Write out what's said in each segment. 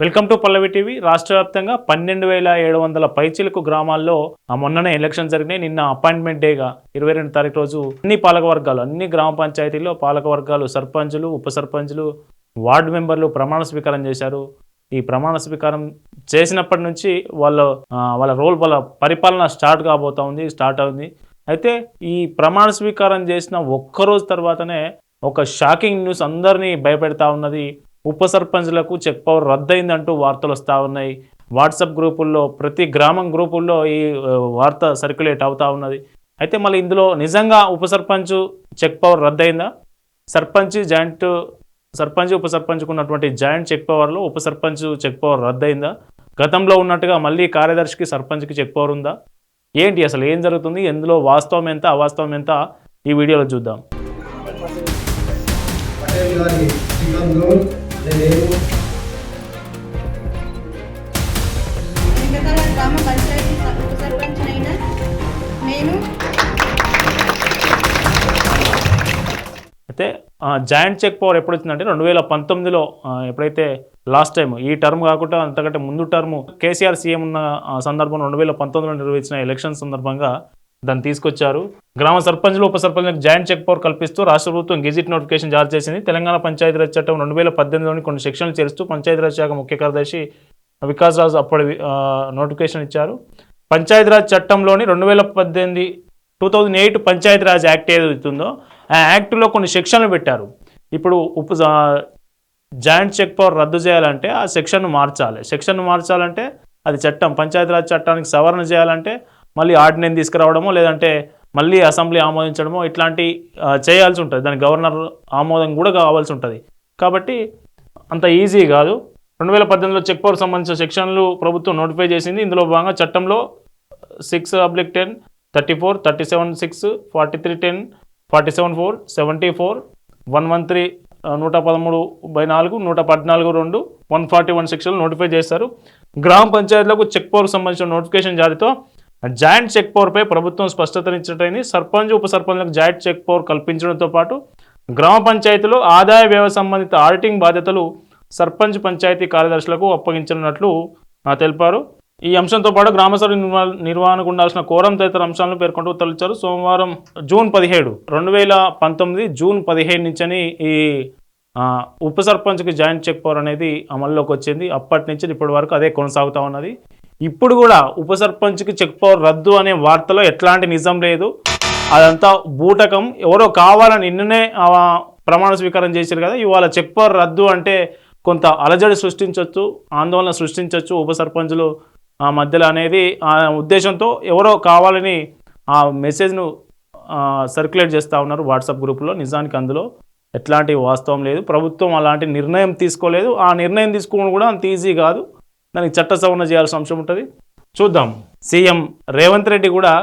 Welcome to Pallavi TV. రాష్ట్ర వ్యాప్తంగా 12,700 పైచిలకు గ్రామాల్లో మొన్ననే ఎలక్షన్ జరిగినాయి. నిన్న అపాయింట్మెంట్ డేగా 22 తారీఖు రోజు అన్ని పాలకవర్గాలు, అన్ని గ్రామ పంచాయతీల్లో పాలకవర్గాలు, సర్పంచులు, ఉప సర్పంచులు, వార్డు మెంబర్లు ప్రమాణ స్వీకారం చేశారు. ఈ ప్రమాణ స్వీకారం చేసినప్పటి నుంచి వాళ్ళ పరిపాలన స్టార్ట్ అవుతుంది. అయితే ఈ ప్రమాణ స్వీకారం చేసిన ఒక్కరోజు తర్వాతనే ఒక షాకింగ్ న్యూస్ అందరినీ భయపెడతా ఉన్నది. ఉప సర్పంచ్లకు చెక్ పవర్ రద్దయిందంటూ వార్తలు వస్తూ ఉన్నాయి. వాట్సాప్ గ్రూపుల్లో, ప్రతి గ్రామం గ్రూపుల్లో ఈ వార్త సర్క్యులేట్ అవుతూ ఉన్నది. అయితే మళ్ళీ ఇందులో నిజంగా ఉప సర్పంచ్ చెక్ పవర్ రద్దయిందా? సర్పంచ్ ఉప సర్పంచ్కు ఉన్నటువంటి జాయింట్ చెక్ పవర్లో ఉప సర్పంచ్ చెక్ పవర్ రద్దయిందా? గతంలో ఉన్నట్టుగా మళ్ళీ కార్యదర్శికి సర్పంచ్కి చెక్ పవర్ ఉందా? ఏంటి అసలు ఏం జరుగుతుంది? ఎందులో వాస్తవం ఎంత, అవాస్తవం ఎంత, ఈ వీడియోలో చూద్దాం. గ్రామ పంచాయతీ సర్పంచ్ అయినా నేను అయితే జాయింట్ చెక్ పవర్ ఎప్పుడు వచ్చిందంటే 2019లో ఎప్పుడైతే లాస్ట్ టైం, ఈ టర్మ్ కాకుండా అంతకంటే ముందు టర్మ్ కేసీఆర్ సీఎం ఉన్న సందర్భంలో 2019లో నిర్వహించిన ఎలక్షన్ సందర్భంగా దాన్ని తీసుకొచ్చారు. గ్రామ సర్పంచ్లు, ఉప సర్పంచ్లకు జాయింట్ చెక్ పవర్ కల్పిస్తూ రాష్ట్ర ప్రభుత్వం గెజిట్ నోటిఫికేషన్ జారీ చేసింది. తెలంగాణ పంచాయతీరాజ్ చట్టం 2018లోని కొన్ని సెక్షన్లు చేరుస్తూ పంచాయతీరాజ్ శాఖ ముఖ్య కార్యదర్శి వికాస్ రాజు అప్పటి నోటిఫికేషన్ ఇచ్చారు. పంచాయతీరాజ్ చట్టంలోని 2008 పంచాయతీరాజ్ యాక్ట్ ఏదైతుందో ఆ యాక్ట్లో కొన్ని సెక్షన్లు పెట్టారు. ఇప్పుడు జాయింట్ చెక్ పవర్ రద్దు చేయాలంటే ఆ సెక్షన్ను మార్చాలంటే అది చట్టం, పంచాయతీరాజ్ చట్టానికి సవరణ చేయాలంటే మళ్ళీ ఆర్డినెన్స్ తీసుకురావడమో, లేదంటే మళ్ళీ అసెంబ్లీ ఆమోదించడమో, ఇట్లాంటి చేయాల్సి ఉంటుంది. దానికి గవర్నర్ ఆమోదం కూడా కావాల్సి ఉంటుంది. కాబట్టి అంత ఈజీ కాదు. 2018లో చెక్ పవర్ సంబంధించిన సెక్షన్లు ప్రభుత్వం నోటిఫై చేసింది. ఇందులో భాగంగా చట్టంలో 6/10, 34, 37(6), 43(10), 47(4), 74, 113, 113/4, 114(2), 141 సెక్షన్లు నోటిఫై చేస్తారు. గ్రామ పంచాయతీలకు చెక్ పవర్కు సంబంధించిన నోటిఫికేషన్ జారీతో జాయింట్ చెక్ పవర్పై ప్రభుత్వం స్పష్టతనిచ్చినట్టయింది. సర్పంచ్, ఉప సర్పంచ్లకు జాయింట్ చెక్ పవర్ కల్పించడంతో పాటు గ్రామ పంచాయతీలో ఆదాయ వ్యయ సంబంధిత ఆడిటింగ్ బాధ్యతలు సర్పంచ్, పంచాయతీ కార్యదర్శులకు అప్పగించనున్నట్లు తెలిపారు. ఈ అంశంతో పాటు గ్రామసభ నిర్వహణకు ఉండాల్సిన కోరం తదితర అంశాలను పేర్కొంటూ ఉత్తర్వులిచ్చారు. సోమవారం జూన్ 17, 2019 జూన్ 15 నుంచని ఈ ఉప సర్పంచ్కి జాయింట్ చెక్ పవర్ అనేది అమల్లోకి వచ్చింది. అప్పటి నుంచి ఇప్పటి వరకు అదే కొనసాగుతూ ఉన్నది. ఇప్పుడు కూడా ఉప సర్పంచ్కి చెక్ పవర్ రద్దు అనే వార్తలో ఎట్లాంటి నిజం లేదు. అదంతా బూటకం. ఎవరో కావాలని నిన్ననే ప్రమాణ స్వీకారం చేశారు కదా, ఇవాళ చెక్ పవర్ రద్దు అంటే కొంత అలజడి సృష్టించవచ్చు, ఆందోళన సృష్టించవచ్చు ఉప సర్పంచులు మధ్యలో అనేది ఆ ఉద్దేశంతో ఎవరో కావాలని ఆ మెసేజ్ను సర్క్యులేట్ చేస్తూ ఉన్నారు వాట్సాప్ గ్రూపులో. నిజానికి అందులో ఎట్లాంటి వాస్తవం లేదు. ప్రభుత్వం అలాంటి నిర్ణయం తీసుకోలేదు. ఆ నిర్ణయం తీసుకోవడం కూడా అంత ఈజీ కాదు. దానికి చట్ట సవరణ చేయాల్సిన అంశం ఉంటుంది. చూద్దాం. సీఎం రేవంత్ రెడ్డి కూడా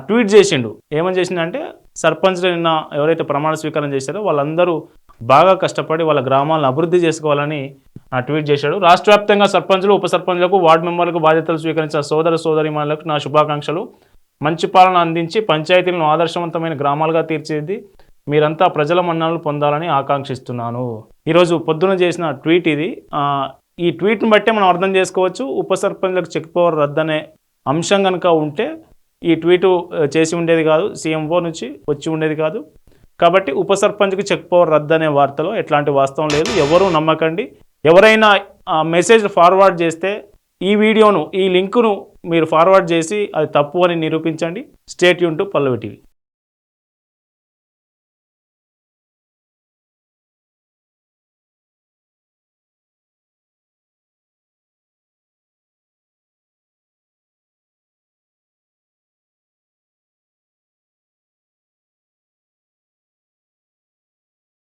ట్వీట్ చేసిండు. ఏమని చేసిండంటే, సర్పంచ్లు నిన్న ఎవరైతే ప్రమాణ స్వీకారం చేశారో వాళ్ళందరూ బాగా కష్టపడి వాళ్ళ గ్రామాలను అభివృద్ధి చేసుకోవాలని ట్వీట్ చేశాడు. రాష్ట్ర వ్యాప్తంగా సర్పంచ్లు, ఉప సర్పంచ్లకు, వార్డు మెంబర్లకు బాధ్యతలు స్వీకరించిన సోదరిమణులకు నా శుభాకాంక్షలు. మంచి పాలన అందించి పంచాయతీలను ఆదర్శవంతమైన గ్రామాలుగా తీర్చిదిద్ది మీరంతా ప్రజల మన్ననలు పొందాలని ఆకాంక్షిస్తున్నాను. ఈరోజు పొద్దున చేసిన ట్వీట్ ఇది. ఈ ట్వీట్ని బట్టే మనం అర్థం చేసుకోవచ్చు, ఉప సర్పంచ్లకు చెక్ పవర్ రద్దనే అంశం కనుక ఉంటే ఈ ట్వీటు చేసి ఉండేది కాదు, సీఎంఓ నుంచి వచ్చి ఉండేది కాదు. కాబట్టి ఉప సర్పంచ్కి చెక్ పవర్ రద్దనే వార్తలో ఎట్లాంటి వాస్తవం లేదు. ఎవరూ నమ్మకండి. ఎవరైనా మెసేజ్ ఫార్వర్డ్ చేస్తే ఈ వీడియోను, ఈ లింకును మీరు ఫార్వర్డ్ చేసి అది తప్పు అని నిరూపించండి. Stay tune to Pallavi TV.